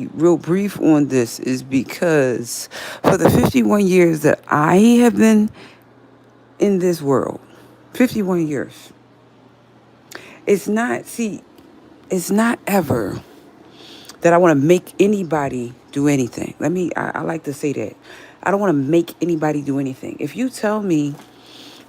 real brief on this is because for the 51 years that I have been in this world, 51 years, it's not, see, it's not ever that I want to make anybody do anything. I like to say that. I don't want to make anybody do anything. If you tell me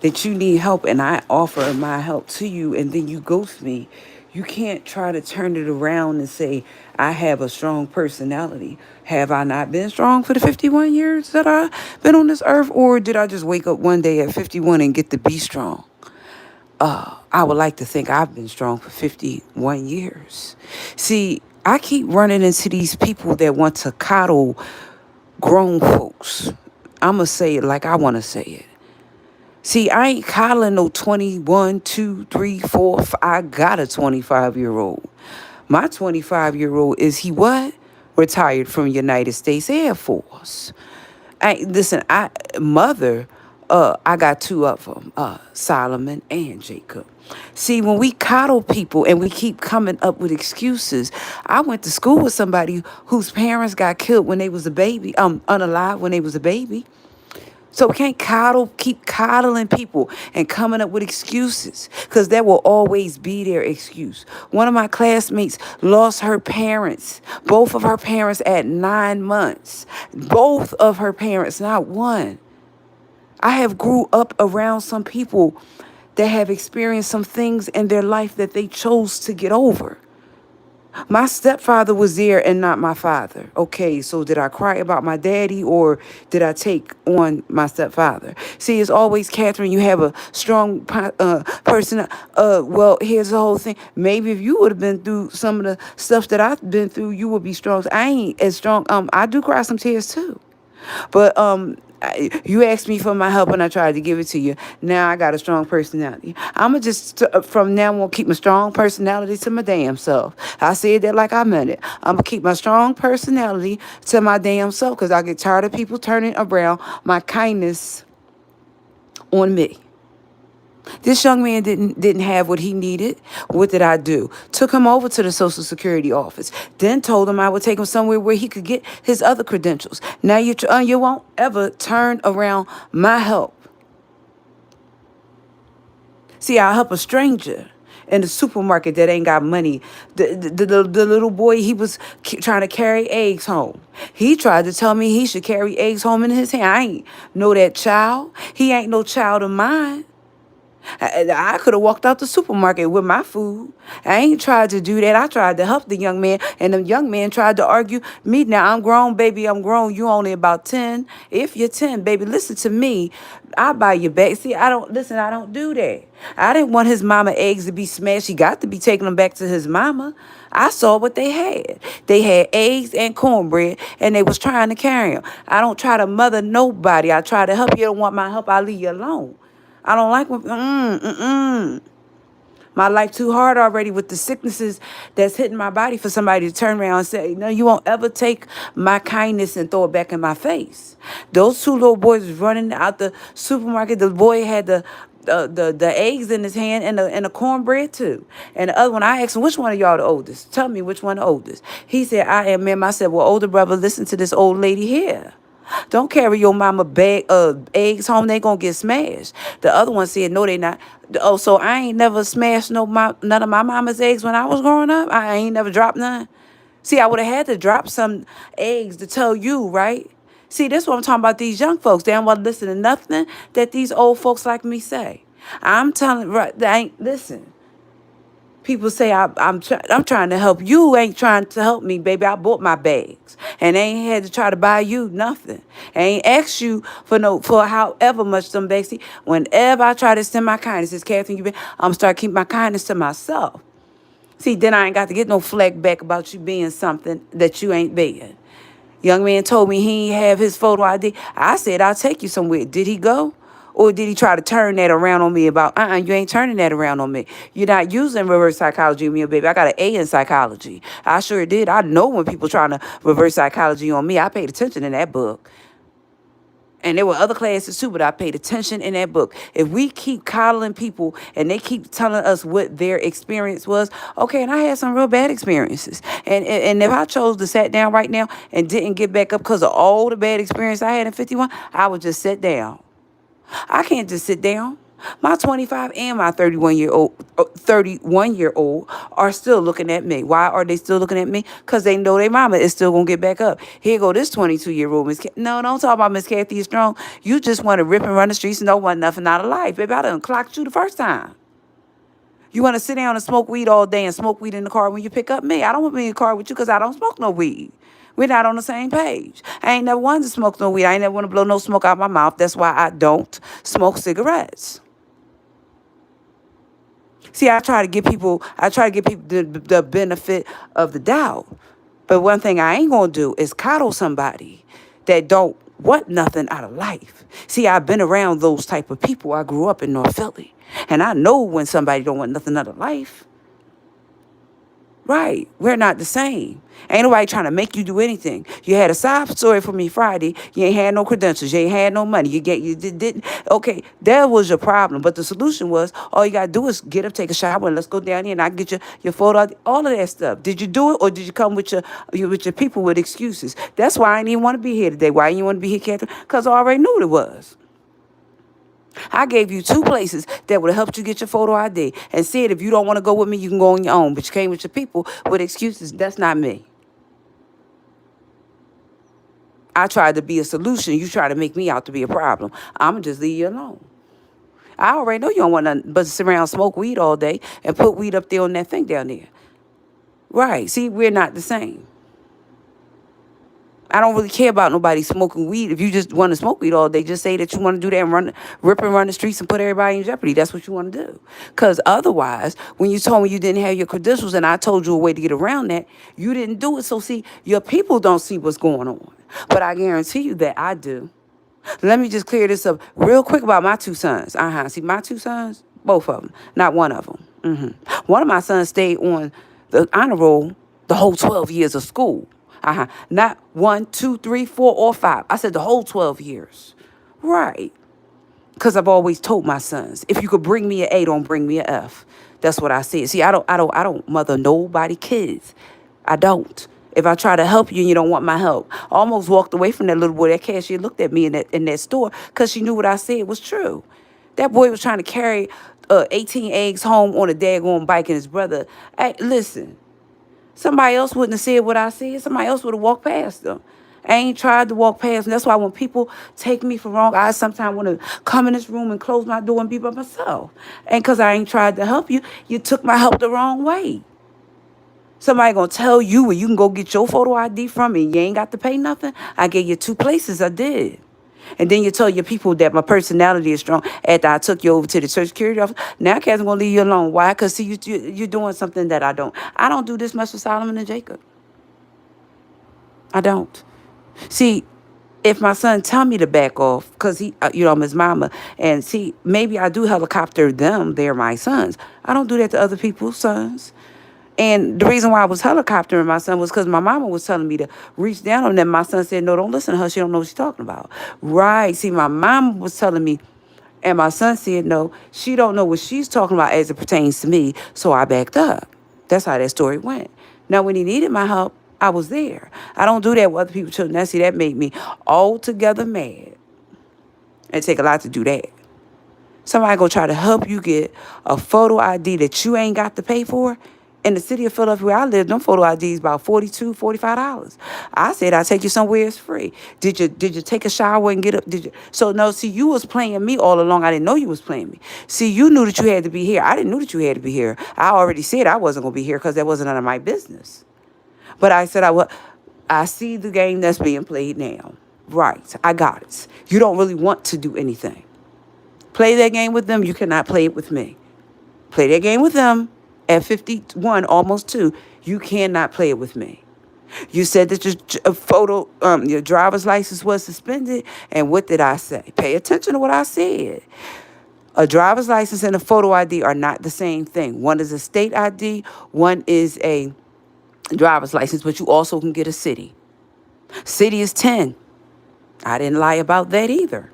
that you need help and I offer my help to you and then you ghost me, you can't try to turn it around and say, I have a strong personality. Have I not been strong for the 51 years that I've been on this earth? Or did I just wake up one day at 51 and get to be strong? I would like to think I've been strong for 51 years. See, I keep running into these people that want to coddle grown folks. I'm going to say it like I want to say it. See, I ain't coddling no 21, 2, 3, 4. I got a 25-year-old. My 25-year-old is he what? Retired from United States Air Force. I got two of them, Solomon and Jacob. See, when we coddle people and we keep coming up with excuses, I went to school with somebody whose parents got killed when they was a baby, unalive when they was a baby. So we can't keep coddling people and coming up with excuses because there will always be their excuse. One of my classmates lost her parents, both of her parents at 9 months. Both of her parents, not one. I have grew up around some people that have experienced some things in their life that they chose to get over. My stepfather was there and not my father. Okay, so did I cry about my daddy or did I take on my stepfather? See, it's always, Catherine, you have a strong person. Well, here's the whole thing. Maybe if you would have been through some of the stuff that I've been through, you would be strong. I ain't as strong. I do cry some tears too. But you asked me for my help and I tried to give it to you. Now I got a strong personality. I'm going to just, from now on, keep my strong personality to my damn self. I said that like I meant it. I'm going to keep my strong personality to my damn self because I get tired of people turning around my kindness on me. This young man didn't have what he needed. What did I do? Took him over to the Social Security office. Then told him I would take him somewhere where he could get his other credentials. Now you won't ever turn around my help. See, I'll help a stranger in the supermarket that ain't got money. The little boy, he was trying to carry eggs home. He tried to tell me he should carry eggs home in his hand. I ain't know that child. He ain't no child of mine. I could have walked out the supermarket with my food. I ain't tried to do that. I tried to help the young man, and the young man tried to argue me. Now, I'm grown, baby. I'm grown. You only about 10. If you're 10, baby, listen to me. I'll buy you back. See, I don't do that. I didn't want his mama eggs to be smashed. He got to be taking them back to his mama. I saw what they had. They had eggs and cornbread, and they was trying to carry them. I don't try to mother nobody. I try to help. You don't want my help, I'll leave you alone. I don't like when, my life too hard already with the sicknesses that's hitting my body for somebody to turn around and say, no, you won't ever take my kindness and throw it back in my face. Those two little boys was running out the supermarket. The boy had the eggs in his hand and the cornbread too. And the other one, I asked him, which one of y'all the oldest? Tell me which one the oldest. He said, I am him. I said, well, older brother, listen to this old lady here. Don't carry your mama bag eggs home. They gonna get smashed. The other one said, no, they not. Oh, so I ain't never smashed none of my mama's eggs when I was growing up. I ain't never dropped none. See, I would have had to drop some eggs to tell you, right? See, this is what I'm talking about. These young folks, they don't want to listen to nothing that these old folks like me say. I'm telling, right? They ain't listen. People say I'm trying to help you. Ain't trying to help me, baby. I bought my bags and ain't had to try to buy you nothing. I ain't asked you for however much them bags. See, whenever I try to extend my kindness, it's Catherine. I'm start keeping my kindness to myself. See, then I ain't got to get no flag back about you being something that you ain't being. Young man told me he ain't have his photo ID. I said I'll take you somewhere. Did he go? Or did he try to turn that around on me about, you ain't turning that around on me. You're not using reverse psychology on me, baby. I got an A in psychology. I sure did. I know when people trying to reverse psychology on me. I paid attention in that book. And there were other classes too, but I paid attention in that book. If we keep coddling people and they keep telling us what their experience was, okay, and I had some real bad experiences. And if I chose to sit down right now and didn't get back up because of all the bad experience I had in 51, I would just sit down. I can't just sit down. My 25 and my 31-year-old are still looking at me. Why are they still looking at me? Because they know their mama is still going to get back up. Here go this 22-year-old Miss No, don't talk about Miss Kathy Strong. You just want to rip and run the streets and don't want nothing out of life. Baby, I done clocked you the first time. You want to sit down and smoke weed all day and smoke weed in the car when you pick up me. I don't want to be in the car with you because I don't smoke no weed. We're not on the same page. I ain't never wanted to smoke no weed. I ain't never want to blow no smoke out my mouth. That's why I don't smoke cigarettes. See, I try to give people the benefit of the doubt. But one thing I ain't going to do is coddle somebody that don't want nothing out of life. See, I've been around those type of people. I grew up in North Philly. And I know when somebody don't want nothing out of life. Right. We're not the same. Ain't nobody trying to make you do anything. You had a sob story for me Friday. You ain't had no credentials. You ain't had no money. Didn't. Okay, that was your problem. But the solution was all you got to do is get up, take a shower, and let's go down here and I can get your photo, all of that stuff. Did you do it or did you come with your people with excuses? That's why I didn't even want to be here today. Why didn't you want to be here, Catherine? Because I already knew what it was. I gave you 2 places that would have helped you get your photo ID and said if you don't want to go with me, you can go on your own. But you came with your people with excuses. That's not me. I tried to be a solution. You try to make me out to be a problem. I'm going to just leave you alone. I already know you don't want nothing but to sit around smoke weed all day and put weed up there on that thing down there. Right. See, we're not the same. I don't really care about nobody smoking weed. If you just want to smoke weed all day, just say that you want to do that and rip and run the streets and put everybody in jeopardy. That's what you want to do. Because otherwise, when you told me you didn't have your credentials and I told you a way to get around that, you didn't do it. So see, your people don't see what's going on. But I guarantee you that I do. Let me just clear this up real quick about my 2 sons. See, my 2 sons, both of them, not one of them. One of my sons stayed on the honor roll the whole 12 years of school. Not 1, 2, 3, 4, or 5. I said the whole 12 years. Right. Because I've always told my sons, if you could bring me an A, don't bring me an F. That's what I said. See, I don't mother nobody kids. I don't. If I try to help you and you don't want my help. I almost walked away from that little boy. That cashier looked at me in that store because she knew what I said was true. That boy was trying to carry 18 eggs home on a daggone bike and his brother. Hey, listen. Somebody else wouldn't have said what I said. Somebody else would have walked past them. I ain't tried to walk past them. That's why when people take me for wrong, I sometimes want to come in this room and close my door and be by myself. And because I ain't tried to help you, you took my help the wrong way. Somebody going to tell you where you can go get your photo ID from and you ain't got to pay nothing. I gave you 2 places. I did. And then you tell your people that my personality is strong after I took you over to the Social Security office. Now Catherine going to leave you alone. Why? Because see, you're doing something that I don't. I don't do this much with Solomon and Jacob. I don't. See, if my son tell me to back off, because he, I'm his mama, and see, maybe I do helicopter them. They're my sons. I don't do that to other people's sons. And the reason why I was helicoptering my son was because my mama was telling me to reach down on them. My son said, no, don't listen to her. She don't know what she's talking about. Right. See, my mom was telling me, and my son said, no, she don't know what she's talking about as it pertains to me. So I backed up. That's how that story went. Now, when he needed my help, I was there. I don't do that with other people's children. Now, see, that made me altogether mad. It take a lot to do that. Somebody gonna try to help you get a photo ID that you ain't got to pay for. In the city of Philadelphia where I live, them photo IDs about $42, $45. I said I'll take you somewhere it's free. Did you take a shower and get up? So no, see, you was playing me all along. I didn't know you was playing me. See, you knew that you had to be here. I didn't know that you had to be here. I already said I wasn't gonna be here because that wasn't none of my business. But I said I see the game that's being played now. Right, I got it. You don't really want to do anything. Play that game with them. You cannot play it with me. Play that game with them. At 51, almost 2, you cannot play it with me. You said that your driver's license was suspended. And what did I say? Pay attention to what I said. A driver's license and a photo ID are not the same thing. One is a state ID. One is a driver's license, but you also can get a city. City is 10. I didn't lie about that either.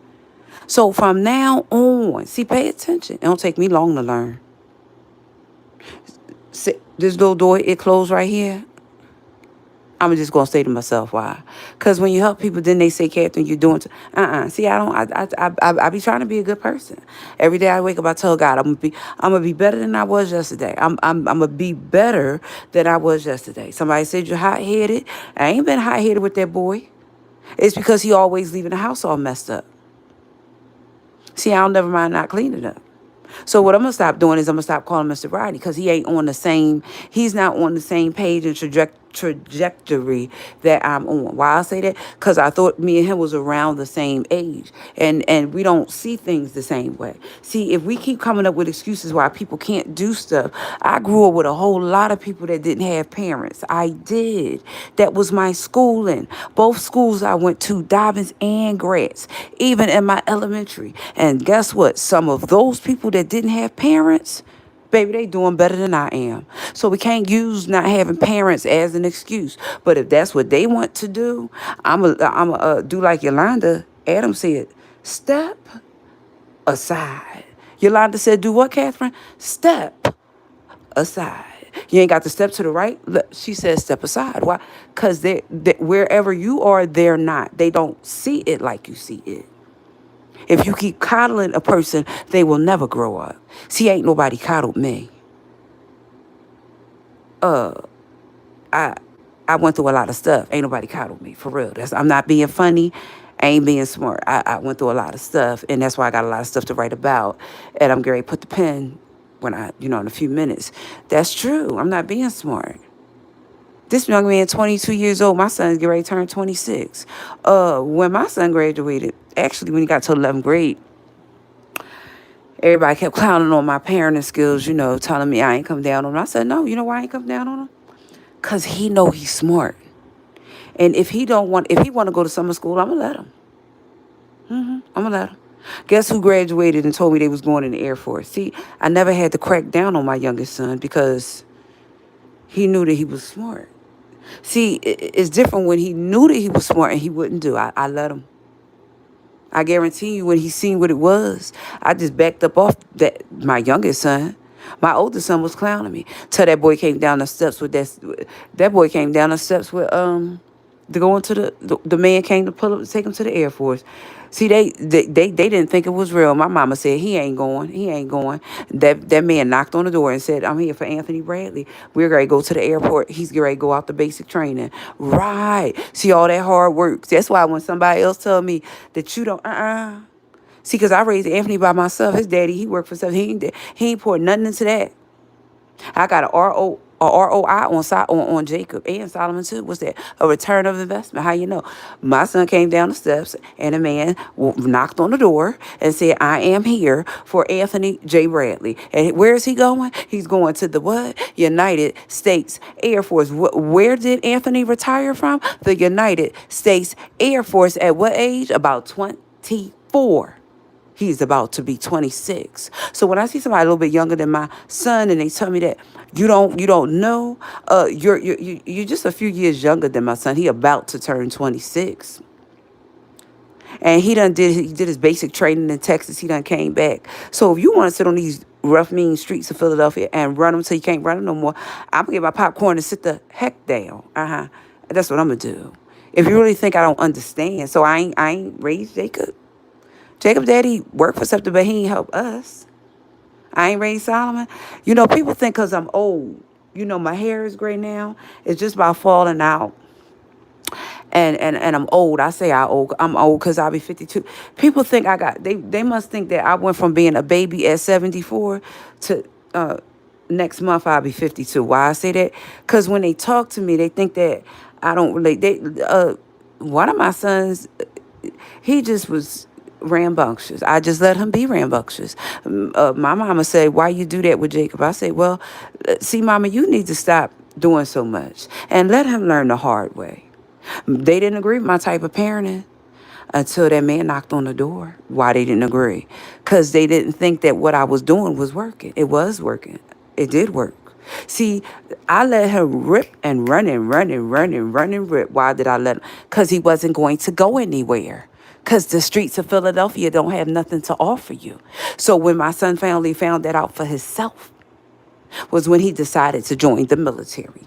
So from now on, see, pay attention. It don't take me long to learn. See, this little door, it closed right here. I'm just gonna say to myself, why? Because when you help people, then they say, Catherine, you're doing. See, I don't. I be trying to be a good person. Every day I wake up, I tell God, I'm gonna be better than I was yesterday. I'm gonna be better than I was yesterday. Somebody said you're hot headed. I ain't been hot headed with that boy. It's because he always leaving the house all messed up. See, I don't never mind not cleaning up. So what I'm gonna stop doing is I'm gonna stop calling Mr. Rodney because he's not on the same page and trajectory that I'm on. Why I say that? Because I thought me and him was around the same age, and we don't see things the same way. See, if we keep coming up with excuses why people can't do stuff, I grew up with a whole lot of people that didn't have parents. I did. That was my schooling. Both schools I went to, Dobbins and Grants, even in my elementary. And guess what? Some of those people that didn't have parents, baby, they doing better than I am. So we can't use not having parents as an excuse. But if that's what they want to do, I'm a do like Yolanda Adams said, step aside. Yolanda said, do what, Catherine? Step aside. You ain't got to step to the right. She says step aside. Why? Because wherever you are, they're not. They don't see it like you see it. If you keep coddling a person, they will never grow up. See, ain't nobody coddled me. I I went through a lot of stuff. Ain't nobody coddled me, for real. I'm not being funny. I ain't being smart. I went through a lot of stuff, and that's why I got a lot of stuff to write about. And I'm going to put the pen in a few minutes. That's true. I'm not being smart. This young man, 22 years old, my son's getting ready to turn 26. When my son graduated, actually when he got to 11th grade, everybody kept clowning on my parenting skills, telling me I ain't come down on him. I said, no, you know why I ain't come down on him? Because he know he's smart. And if he want to go to summer school, I'm going to let him. I'm going to let him. Guess who graduated and told me they was going in the Air Force? See, I never had to crack down on my youngest son because he knew that he was smart. See, it's different when he knew that he was smart and he wouldn't do. I let him. I guarantee you when he seen what it was, I just backed up off my youngest son. My oldest son was clowning me. Till that boy came down the steps with that boy came down the steps with to go into the man came to pull up to take him to the Air Force. See, they didn't think it was real. My mama said he ain't going. He ain't going. That man knocked on the door and said, I'm here for Anthony Bradley. We're going to go to the airport. He's going to go out the basic training. Right. See, all that hard work. That's why when somebody else tell me that you don't, See, because I raised Anthony by myself. His daddy, he worked for something. He ain't poured nothing into that. I got a ROI on Jacob and Solomon too. What's that? A return of investment. How you know? My son came down the steps and a man knocked on the door and said, I am here for Anthony J. Bradley. And where is he going? He's going to the what? United States Air Force. Where did Anthony retire from? The United States Air Force. At what age? About 24. He's about to be 26. So when I see somebody a little bit younger than my son and they tell me that you don't know, you're just a few years younger than my son. He about to turn 26. And he did his basic training in Texas. He done came back. So if you want to sit on these rough, mean streets of Philadelphia and run them till you can't run them no more, I'm going to get my popcorn and sit the heck down. That's what I'm going to do. If you really think I don't understand. So I ain't raised Jacob. Jacob daddy worked for something, but he ain't help us. I ain't raised Solomon. People think because I'm old, my hair is gray now. It's just about falling out. And I'm old. I say I'm old because I'll be 52. People think they must think that I went from being a baby at 74 to next month I'll be 52. Why I say that? Because when they talk to me, they think that I don't relate. One of my sons, he just was rambunctious. I just let him be rambunctious. My mama said, why you do that with Jacob? I say, well, see, mama, you need to stop doing so much and let him learn the hard way. They didn't agree with my type of parenting until that man knocked on the door. Why they didn't agree? Because they didn't think that what I was doing was working. It was working. It did work. See, I let him rip and run and run and run and run and rip. Why did I let him? Because he wasn't going to go anywhere. because the streets of Philadelphia don't have nothing to offer you. So when my son finally found that out for himself, was when he decided to join the military.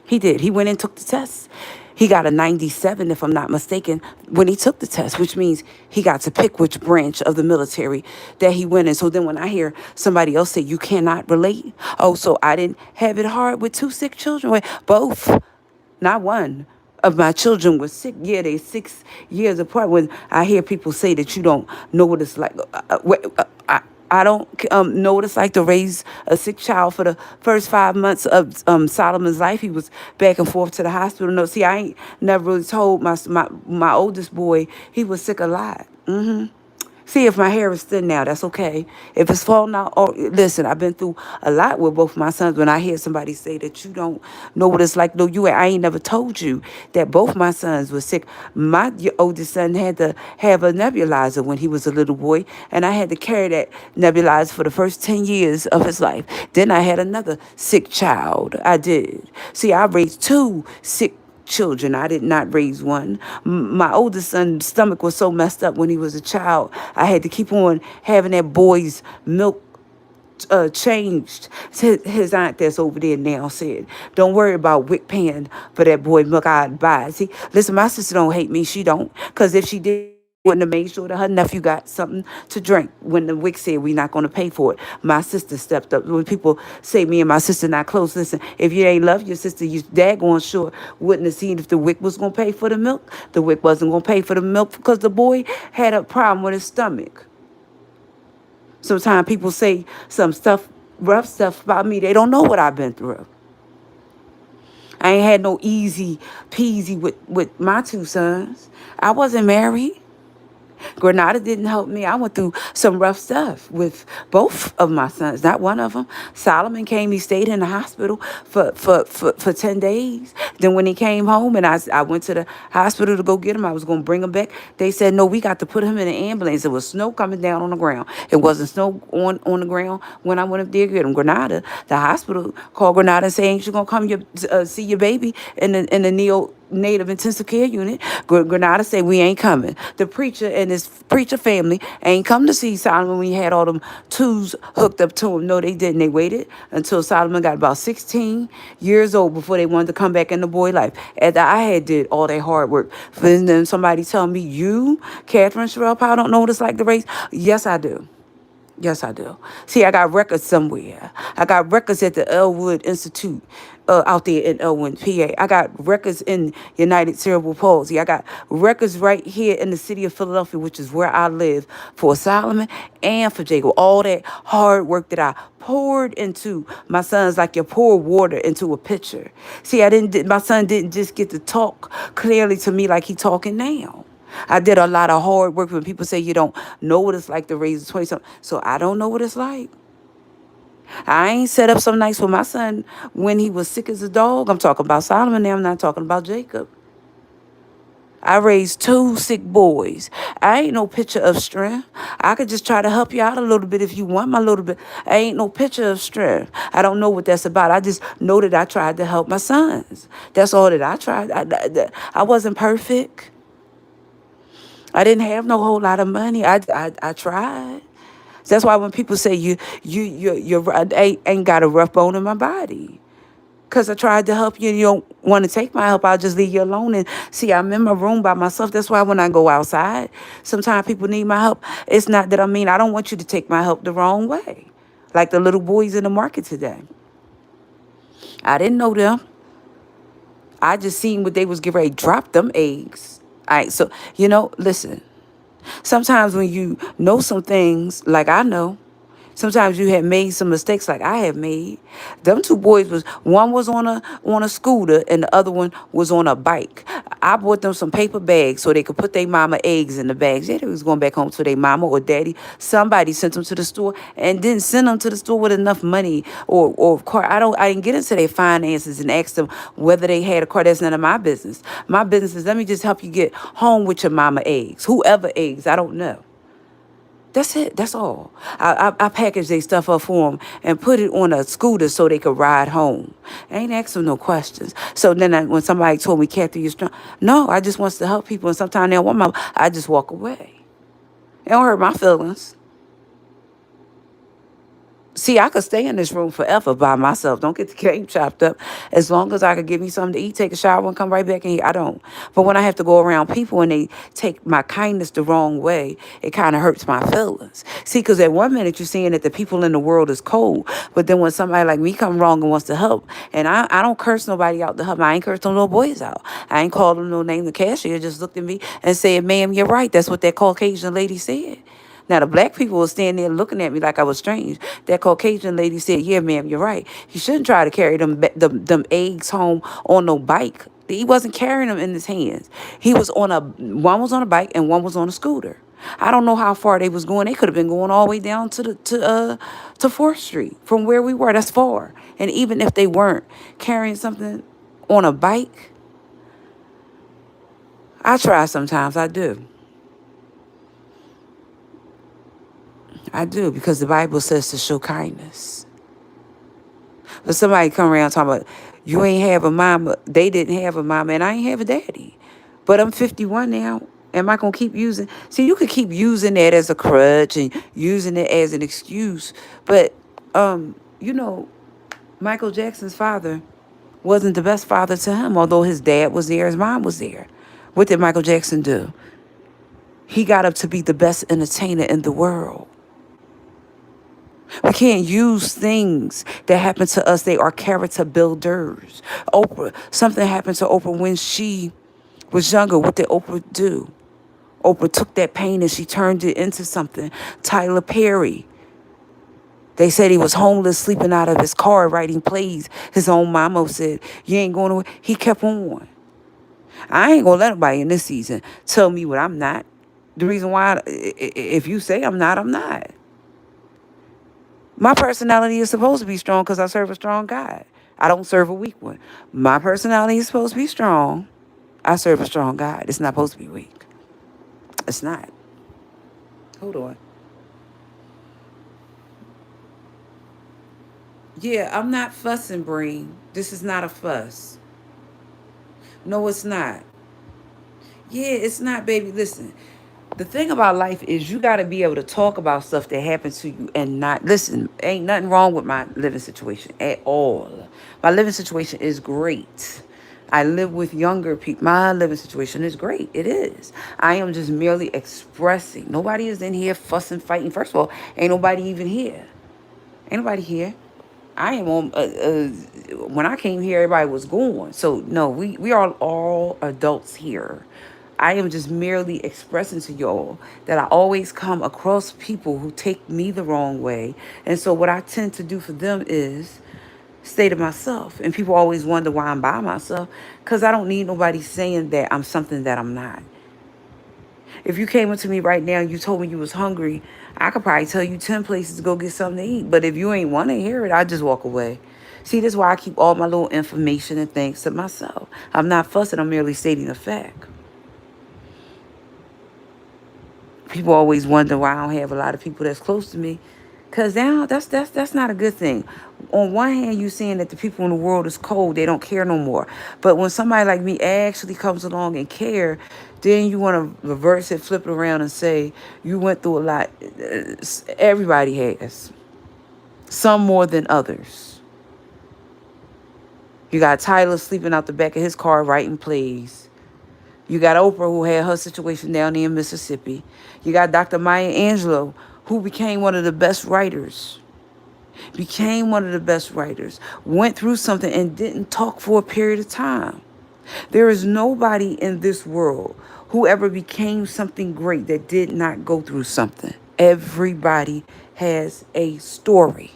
He did. He went and took the test. He got a 97, if I'm not mistaken, when he took the test, which means he got to pick which branch of the military that he went in. So then when I hear somebody else say, you cannot relate, oh, so I didn't have it hard with two sick children. Wait, both, not one of my children was sick. Yeah, they 6 years apart. When I hear people say that you don't know what it's like, I don't know what it's like to raise a sick child for the first 5 months of Solomon's life. He was back and forth to the hospital. No, see, I ain't never really told my oldest boy he was sick a lot. See, if my hair is thin now, that's okay. If it's falling out, or listen, I've been through a lot with both my sons. When I hear somebody say that you don't know what it's like, no, I ain't never told you that both my sons were sick. My oldest son had to have a nebulizer when he was a little boy, and I had to carry that nebulizer for the first 10 years of his life. Then I had another sick child. I did. See, I raised two sick children. I did not raise one. My oldest son's stomach was so messed up when he was a child. I had to keep on having that boy's milk changed. His aunt that's over there now said, don't worry about Wick paying for that boy milk. I'd buy it. See, listen, my sister don't hate me. She don't. Because if she did, wouldn't have made sure that her nephew got something to drink when the WIC said we're not going to pay for it. My sister stepped up. When people say me and my sister not close, listen, if you ain't love your sister, you daggone sure wouldn't have seen if the WIC was going to pay for the milk. The WIC wasn't going to pay for the milk because the boy had a problem with his stomach. Sometimes people say some stuff, rough stuff about me. They don't know what I've been through. I ain't had no easy peasy with my two sons. I wasn't married. Granada didn't help me. I went through some rough stuff with both of my sons, not one of them. Solomon came, he stayed in the hospital for 10 days. Then when he came home and I went to the hospital to go get him, I was going to bring him back. They said, no, we got to put him in an ambulance. There was snow coming down on the ground. It wasn't snow on the ground when I went up there to get him. Granada, the hospital called Granada and said, ain't you going to come see your baby in the Native intensive care unit? Granada said, we ain't coming. The preacher and his preacher family ain't come to see Solomon when he had all them tubes hooked up to him. No, they didn't. They waited until Solomon got about 16 years old before they wanted to come back in the boy life. After I had did all that hard work. And then somebody tell me, you, Catherine Sherelle Powell, don't know what it's like to raise? Yes, I do. Yes, I do. See, I got records somewhere. I got records at the Elwood Institute out there in Elwood, PA. I got records in United Cerebral Palsy. I got records right here in the city of Philadelphia, which is where I live, for Solomon and for Jacob. All that hard work that I poured into my sons, like you pour water into a pitcher. See, my son didn't just get to talk clearly to me like he talking now. I did a lot of hard work. When people say you don't know what it's like to raise a 20-something, so I don't know what it's like. I ain't set up some nights with my son when he was sick as a dog. I'm talking about Solomon now. I'm not talking about Jacob. I raised two sick boys. I ain't no picture of strength. I could just try to help you out a little bit if you want my little bit. I ain't no picture of strength. I don't know what that's about. I just know that I tried to help my sons. That's all that I tried. I wasn't perfect. I didn't have no whole lot of money. I tried. That's why when people say you ain't got a rough bone in my body, because I tried to help you and you don't want to take my help, I'll just leave you alone. And see, I'm in my room by myself. That's why when I go outside, sometimes people need my help. It's not that I don't want you to take my help the wrong way. Like the little boys in the market today. I didn't know them. I just seen what they was getting ready to drop them eggs. All right, so, listen. Sometimes when you know some things, like I know, sometimes you have made some mistakes like I have made. Them two boys one was on a scooter and the other one was on a bike. I bought them some paper bags so they could put their mama eggs in the bags. Yeah, they was going back home to their mama or daddy. Somebody sent them to the store and didn't send them to the store with enough money or car. I didn't get into their finances and ask them whether they had a car. That's none of my business. My business is let me just help you get home with your mama eggs. Whoever eggs, I don't know. That's it. That's all. I package their stuff up for them and put it on a scooter so they could ride home. I ain't asking no questions. So then when somebody told me, Kathy, you're strong. No, I just wants to help people. And sometimes they don't want my, I just walk away. It don't hurt my feelings. See, I could stay in this room forever by myself. Don't get the game chopped up. As long as I could get me something to eat, take a shower, and come right back in here, I don't. But when I have to go around people and they take my kindness the wrong way, it kind of hurts my feelings. See, because at one minute you're saying that the people in the world is cold, but then when somebody like me come wrong and wants to help, and I don't curse nobody out to help. I ain't cursed no little boys out. I ain't called them no name. The cashier just looked at me and said, "Ma'am, you're right. That's what that Caucasian lady said." Now, the black people were standing there looking at me like I was strange. That Caucasian lady said, "Yeah, ma'am, you're right. You shouldn't try to carry them eggs home on no bike." He wasn't carrying them in his hands. He was one was on a bike and one was on a scooter. I don't know how far they was going. They could have been going all the way down to 4th Street from where we were. That's far. And even if they weren't carrying something on a bike, I try sometimes. I do. I do, because the Bible says to show kindness. But somebody come around talking about, you ain't have a mama. They didn't have a mama, and I ain't have a daddy. But I'm 51 now. Am I going to keep using? See, you could keep using that as a crutch and using it as an excuse. But, you know, Michael Jackson's father wasn't the best father to him, although his dad was there, his mom was there. What did Michael Jackson do? He got up to be the best entertainer in the world. We can't use things that happen to us. They are character builders. Something happened to Oprah when she was younger. What did Oprah do? Oprah took that pain and she turned it into something. Tyler Perry. They said he was homeless, sleeping out of his car, writing plays. His own mama said, "You ain't going away." He kept on. I ain't going to let nobody in this season tell me what I'm not. The reason why, if you say I'm not, I'm not. My personality is supposed to be strong because I serve a strong God. I don't serve a weak one. My personality is supposed to be strong. I serve a strong God. It's not supposed to be weak. It's not. Hold on. Yeah, I'm not fussing, Breen. This is not a fuss. No, it's not. Yeah, it's not, baby. Listen, the thing about life is you got to be able to talk about stuff that happens to you and not listen. Ain't nothing wrong with my living situation at all. My living situation is great. I live with younger people. My living situation is great. It is. I am just merely expressing. Nobody is in here fussing, fighting. First of all, ain't nobody even here. Ain't nobody here. I am on. When I came here, everybody was gone. So no, we are all adults here. I am just merely expressing to y'all that I always come across people who take me the wrong way, and so what I tend to do for them is stay to myself. And people always wonder why I'm by myself, because I don't need nobody saying that I'm something that I'm not. If you came up to me right now and you told me you was hungry, I could probably tell you 10 places to go get something to eat. But if you ain't want to hear it, I just walk away. See, this is why I keep all my little information and things to myself. I'm not fussing. I'm merely stating a fact. People always wonder why I don't have a lot of people that's close to me. Because now that's not a good thing. On one hand, you're saying that the people in the world is cold. They don't care no more. But when somebody like me actually comes along and care, then you want to reverse it, flip it around and say, you went through a lot. Everybody has. Some more than others. You got Tyler sleeping out the back of his car writing plays. You got Oprah, who had her situation down there in Mississippi. You got Dr. Maya Angelou, who became one of the best writers. Went through something and didn't talk for a period of time. There is nobody in this world who ever became something great that did not go through something. Everybody has a story.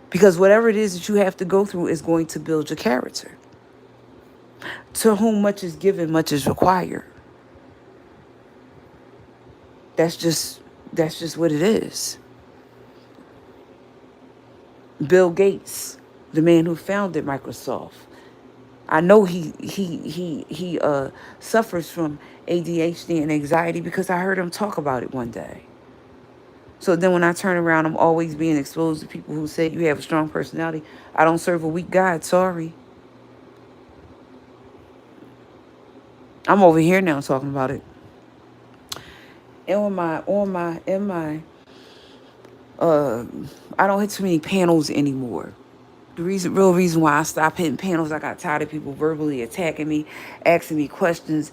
Because whatever it is that you have to go through is going to build your character. To whom much is given, much is required. That's just what it is. Bill Gates, the man who founded Microsoft, I know he suffers from ADHD and anxiety because I heard him talk about it one day. So then when I turn around, I'm always being exposed to people who say you have a strong personality. I don't serve a weak God. Sorry. I'm over here now talking about it. And in my, uh, I don't hit too many panels anymore. Real reason why I stopped hitting panels, I got tired of people verbally attacking me, asking me questions.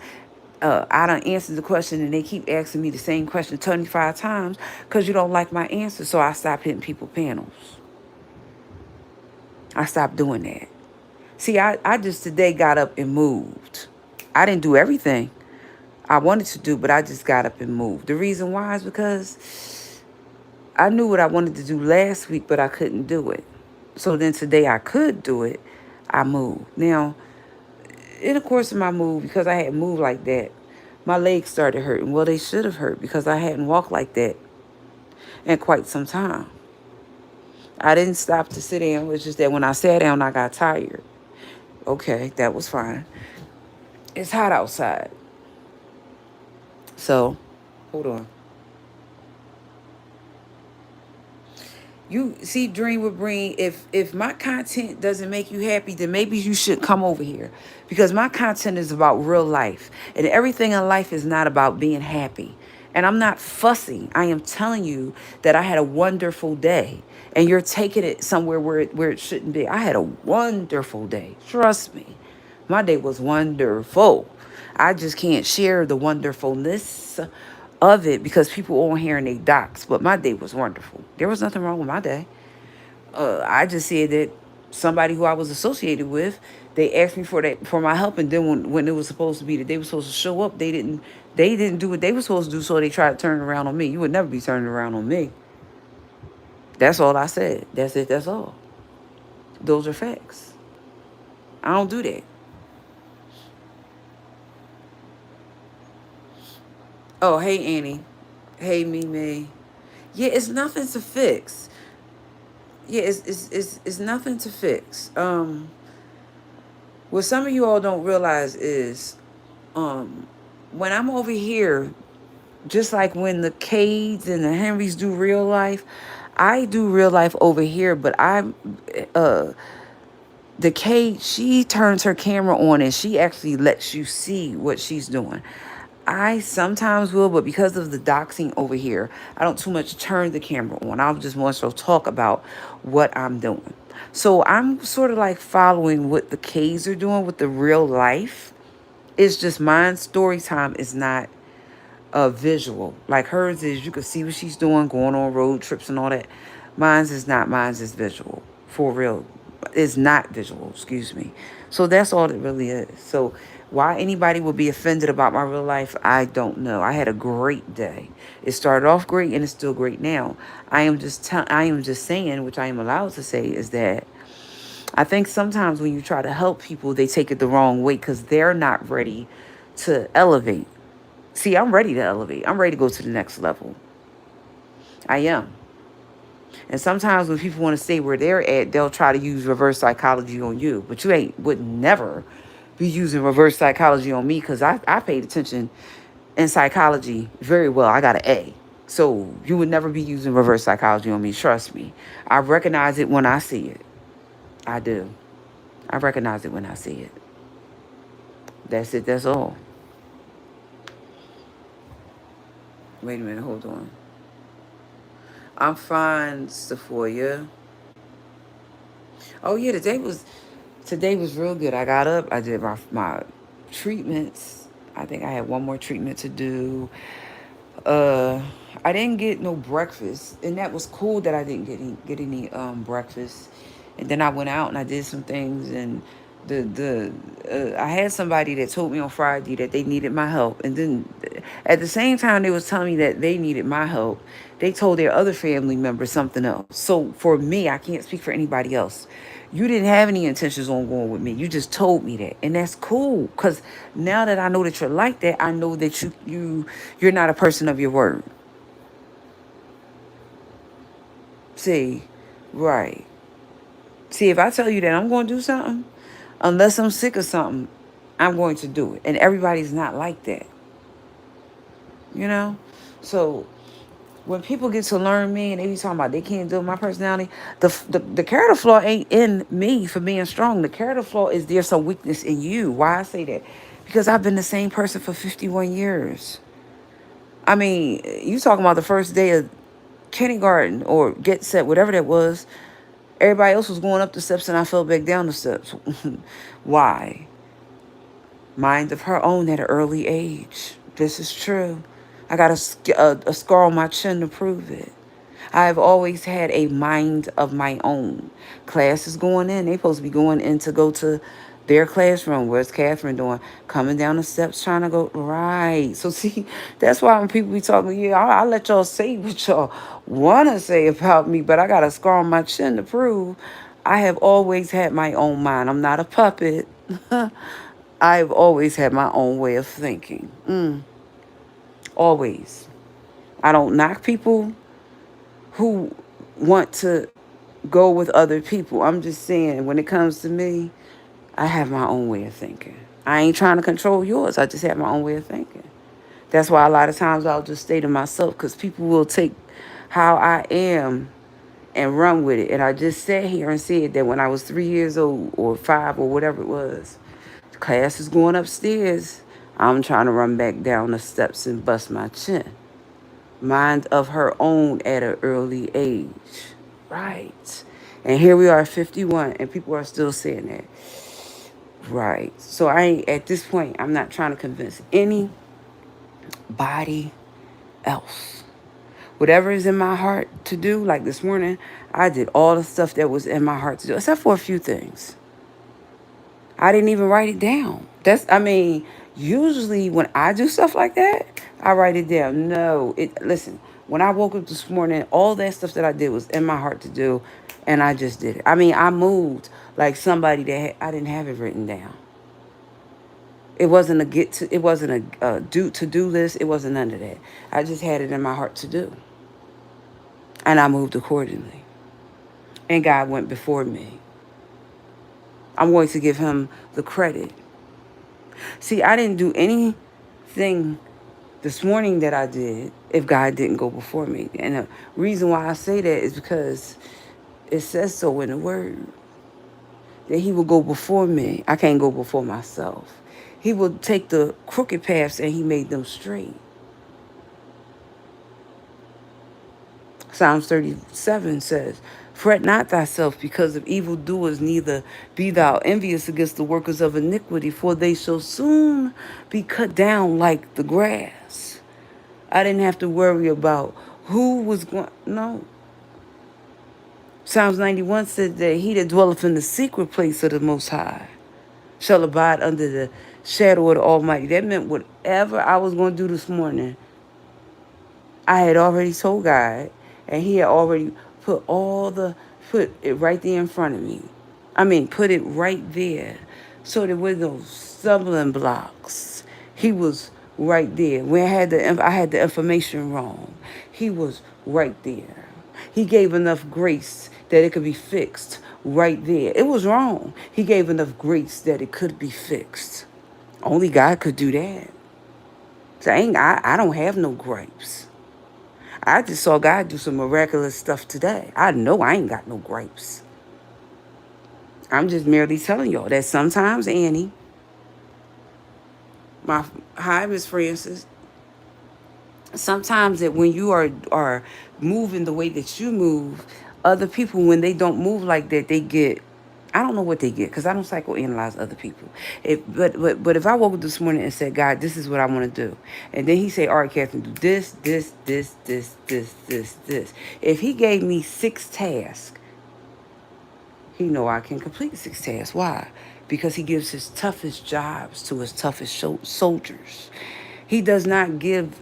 I don't answer the question and they keep asking me the same question 25 times because you don't like my answer. So I stopped hitting people panels. I stopped doing that. See, I just today got up and moved. I didn't do everything I wanted to do, but I just got up and moved. The reason why is because I knew what I wanted to do last week, but I couldn't do it. So then today I could do it. I moved. Now, in the course of my move, because I had moved like that, my legs started hurting. Well, they should have hurt because I hadn't walked like that in quite some time. I didn't stop to sit down. It's just that when I sat down, I got tired. Okay, that was fine. It's hot outside. So, hold on. You see, Dream with Breen, if my content doesn't make you happy, then maybe you should come over here. Because my content is about real life. And everything in life is not about being happy. And I'm not fussy. I am telling you that I had a wonderful day. And you're taking it somewhere where it shouldn't be. I had a wonderful day. Trust me. My day was wonderful. I just can't share the wonderfulness of it because people on here and they docs. But my day was wonderful. There was nothing wrong with my day. I just said that somebody who I was associated with, they asked me for my help, and then when it was supposed to be that they were supposed to show up, they didn't do what they were supposed to do, so they tried to turn it around on me. You would never be turning around on me. That's all I said. That's it. That's all. Those are facts. I don't do that. Oh, hey Annie. Hey Mimi. Yeah, it's nothing to fix. Yeah, it's nothing to fix. What some of you all don't realize is um when I'm over here, just like when the Cades and the Henrys do real life, I do real life over here, but uh the Cade, she turns her camera on and she actually lets you see what she's doing. I sometimes will, but because of the doxing over here, I don't too much turn the camera on. I'll just more so talk about what I'm doing. So I'm sort of like following what the K's are doing with the real life. It's just mine story time is not visual. Like hers is, you can see what she's doing, going on road trips and all that. Mine's is not. Mine's is visual. For real. It's not visual, excuse me. So that's all it really is. So why anybody would be offended about my real life, I don't know. I had a great day. It started off great and it's still great now. I am just saying, which I am allowed to say, is that I think sometimes when you try to help people, they take it the wrong way because they're not ready to elevate. See, I'm ready to elevate. I'm ready to go to the next level. I am. And sometimes when people want to stay where they're at, they'll try to use reverse psychology on you. But you would never be using reverse psychology on me because I paid attention in psychology very well. I got an A. So you would never be using reverse psychology on me. Trust me. I recognize it when I see it. I do. I recognize it when I see it. That's it. That's all. Wait a minute. Hold on. I'm fine, Sephoria. Oh yeah, today was real good. I got up, I did my treatments. I think I had one more treatment to do. Uh I didn't get no breakfast, and that was cool that I didn't get any breakfast. And then I went out and I did some things, and the I had somebody that told me on Friday that they needed my help, and then at the same time they was telling me that they needed my help, they told their other family member something else. So for me, I can't speak for anybody else. You didn't have any intentions on going with me. You just told me that, and that's cool. Cause now that I know that you're like that, I know that you're not a person of your word. See, right. See, if I tell you that I'm going to do something, unless I'm sick of something, I'm going to do it. And everybody's not like that, you know? So when people get to learn me and they be talking about they can't do my personality, the character flaw ain't in me for being strong. The character flaw is there's some weakness in you. Why I say that? Because I've been the same person for 51 years. I mean, you talking about the first day of kindergarten or get set, whatever that was. Everybody else was going up the steps and I fell back down the steps. Why? Mind of her own at an early age. This is true. I got a scar on my chin to prove it. I've always had a mind of my own. Class is going in. They supposed to be going in to go to their classroom. Where's Catherine doing? Coming down the steps trying to go. Right. So see, that's why when people be talking, yeah, I'll let y'all say what y'all want to say about me, but I got a scar on my chin to prove I have always had my own mind. I'm not a puppet. I've always had my own way of thinking. Always. I don't knock people who want to go with other people. I'm just saying, when it comes to me, I have my own way of thinking. I ain't trying to control yours. I just have my own way of thinking. That's why a lot of times I'll just stay to myself because people will take how I am and run with it. And I just sat here and said that when I was 3 years old or 5 or whatever it was, class is going upstairs. I'm trying to run back down the steps and bust my chin. Mind of her own at an early age. Right. And here we are at 51 and people are still saying that. Right. So at this point, I'm not trying to convince anybody else. Whatever is in my heart to do, like this morning, I did all the stuff that was in my heart to do, except for a few things. I didn't even write it down. Usually when I do stuff like that, I write it down. No, listen, when I woke up this morning, all that stuff that I did was in my heart to do, and I just did it. I moved like somebody that I didn't have it written down. It wasn't it wasn't a to-do list. It wasn't none of that. I just had it in my heart to do. And I moved accordingly. And God went before me. I'm going to give him the credit. See, I didn't do anything this morning that I did if God didn't go before me. And the reason why I say that is because it says so in the word that he will go before me. I can't go before myself. He will take the crooked paths and he made them straight. Psalms 37 says, fret not thyself because of evildoers, neither be thou envious against the workers of iniquity, for they shall soon be cut down like the grass. I didn't have to worry about who was going. No. Psalms 91 said that he that dwelleth in the secret place of the Most High shall abide under the shadow of the Almighty. That meant whatever I was going to do this morning, I had already told God, and he had already put it right there in front of me. Put it right there. So there were no stumbling blocks. He was right there. When I had the information wrong, he was right there. He gave enough grace that it could be fixed right there. It was wrong. He gave enough grace that it could be fixed. Only God could do that. So I don't have no gripes. I just saw God do some miraculous stuff today. I know I ain't got no gripes. I'm just merely telling y'all that sometimes, Annie, hi, Miss Francis, sometimes that when you are moving the way that you move, other people, when they don't move like that, they get, I don't know what they get because I don't psychoanalyze other people. But if I woke up this morning and said, God, this is what I want to do. And then he say, all right, Catherine, do this. If he gave me 6 tasks, he know I can complete 6 tasks. Why? Because he gives his toughest jobs to his toughest soldiers. He does not give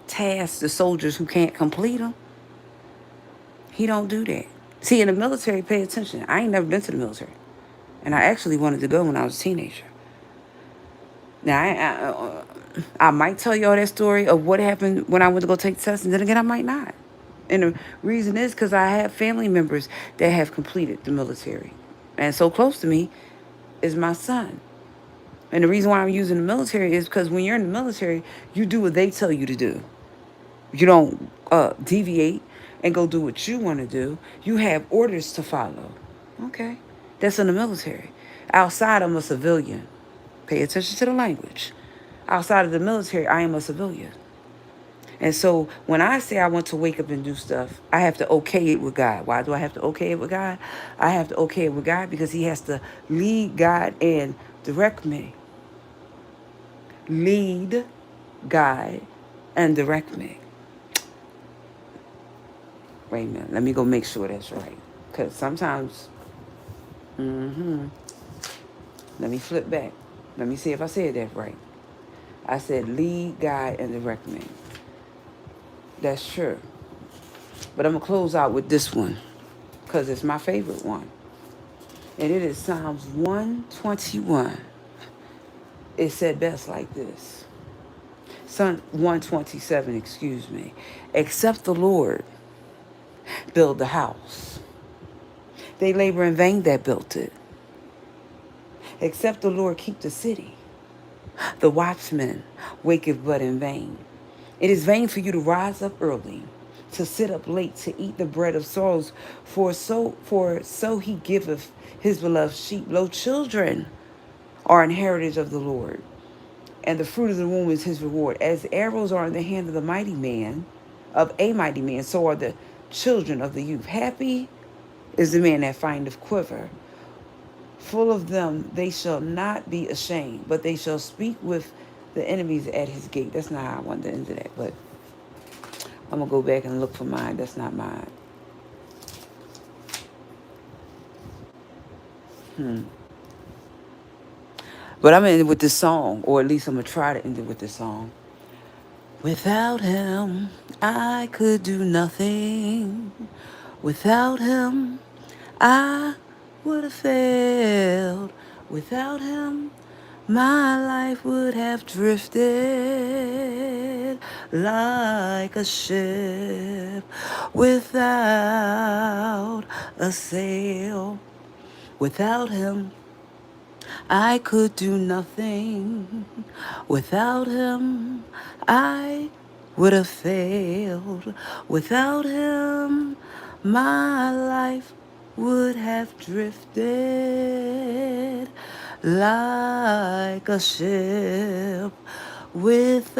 tasks to soldiers who can't complete them. He don't do that. See, in the military, pay attention. I ain't never been to the military. And I actually wanted to go when I was a teenager. Now, I might tell y'all that story of what happened when I went to go take the test, and then again, I might not. And the reason is because I have family members that have completed the military. And so close to me is my son. And the reason why I'm using the military is because when you're in the military, you do what they tell you to do. You don't deviate and go do what you want to do. You have orders to follow. Okay. That's in the military. Outside, I'm a civilian. Pay attention to the language. Outside of the military, I am a civilian. And so when I say I want to wake up and do stuff, I have to okay it with God. Why do I have to okay it with God? I have to okay it with God because He has to lead, guide, and direct me. Lead, guide, and direct me. Wait a minute. Let me go make sure that's right. Because sometimes, let me flip back. Let me see if I said that right. I said lead, guide, and direct me. That's true. But I'm going to close out with this one because it's my favorite one. And it is Psalms 121. It said best like this. Psalm 127, excuse me. Except the Lord build the house. They labor in vain that built it. Except the Lord keep the city. The watchman waketh but in vain. It is vain for you to rise up early, to sit up late, to eat the bread of sorrows, for so he giveth his beloved sheep. Lo, children are an heritage of the Lord, and the fruit of the womb is his reward. As arrows are in the hand of the mighty man, of a mighty man, so are the children of the youth. Happy is the man that findeth quiver. Full of them they shall not be ashamed, but they shall speak with the enemies at his gate. That's not how I wanted to end that, but I'm going to go back and look for mine. That's not mine. But I'm going to end it with this song, or at least I'm going to try to end it with this song. Without him, I could do nothing. Without him, I would have failed. Without him, my life would have drifted like a ship without a sail. Without him, I could do nothing. Without him, I would have failed. Without him, my life would have drifted like a ship without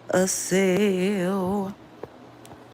a sail.